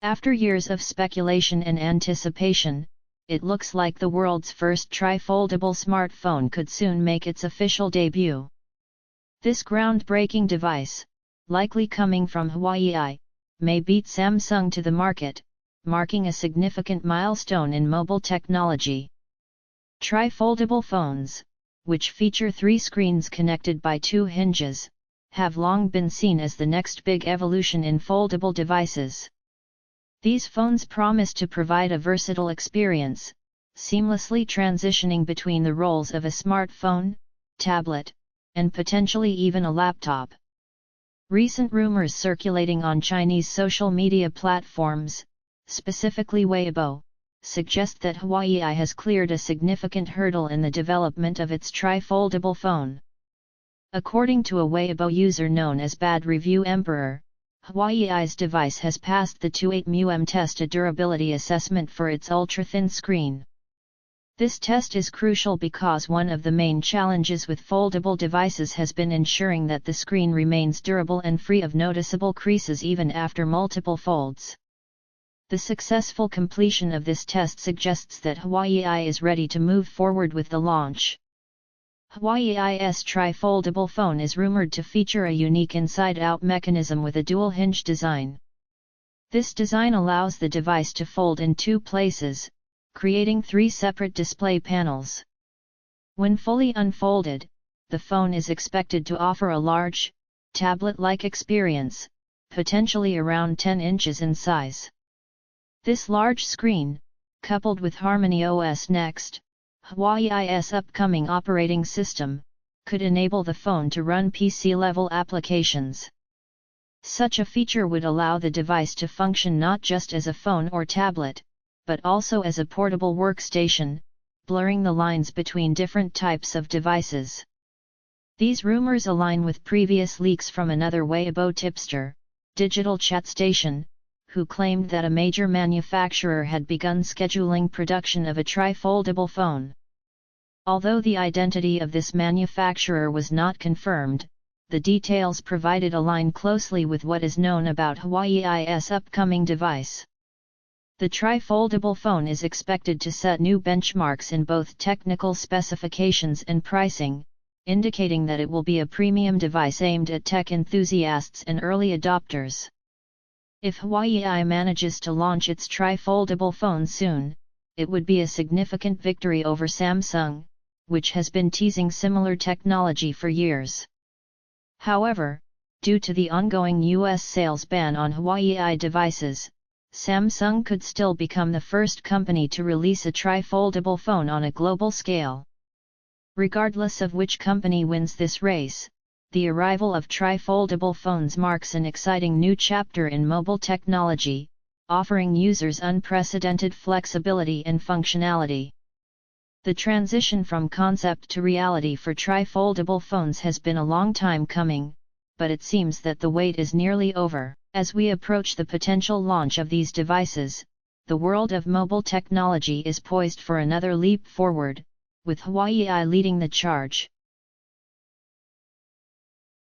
After years of speculation and anticipation, it looks like the world's first tri-foldable smartphone could soon make its official debut. This groundbreaking device, likely coming from Huawei, may beat Samsung to the market, marking a significant milestone in mobile technology. Tri-foldable phones, which feature 3 screens connected by 2 hinges, have long been seen as the next big evolution in foldable devices. These phones promise to provide a versatile experience, seamlessly transitioning between the roles of a smartphone, tablet, and potentially even a laptop. Recent rumors circulating on Chinese social media platforms, specifically Weibo, suggest that Huawei has cleared a significant hurdle in the development of its tri-foldable phone. According to a Weibo user known as Bad Review Emperor, Huawei's device has passed the 28mm test, a durability assessment for its ultra-thin screen. This test is crucial because one of the main challenges with foldable devices has been ensuring that the screen remains durable and free of noticeable creases even after multiple folds. The successful completion of this test suggests that Huawei is ready to move forward with the launch. Huawei's tri-foldable phone is rumored to feature a unique inside-out mechanism with a dual-hinge design. This design allows the device to fold in 2 places, creating 3 separate display panels. When fully unfolded, the phone is expected to offer a large, tablet-like experience, potentially around 10 inches in size. This large screen, coupled with Harmony OS Next, Huawei's upcoming operating system, could enable the phone to run PC-level applications. Such a feature would allow the device to function not just as a phone or tablet, but also as a portable workstation, blurring the lines between different types of devices. These rumors align with previous leaks from another Weibo tipster, Digital Chat Station, who claimed that a major manufacturer had begun scheduling production of a tri-foldable phone. Although the identity of this manufacturer was not confirmed, the details provided align closely with what is known about Huawei's upcoming device. The tri-foldable phone is expected to set new benchmarks in both technical specifications and pricing, indicating that it will be a premium device aimed at tech enthusiasts and early adopters. If Huawei manages to launch its tri-foldable phone soon, it would be a significant victory over Samsung, which has been teasing similar technology for years. However, due to the ongoing US sales ban on Huawei devices, Samsung could still become the first company to release a tri-foldable phone on a global scale. Regardless of which company wins this race, the arrival of tri-foldable phones marks an exciting new chapter in mobile technology, offering users unprecedented flexibility and functionality. The transition from concept to reality for tri-foldable phones has been a long time coming, but it seems that the wait is nearly over. As we approach the potential launch of these devices, the world of mobile technology is poised for another leap forward, with Huawei leading the charge.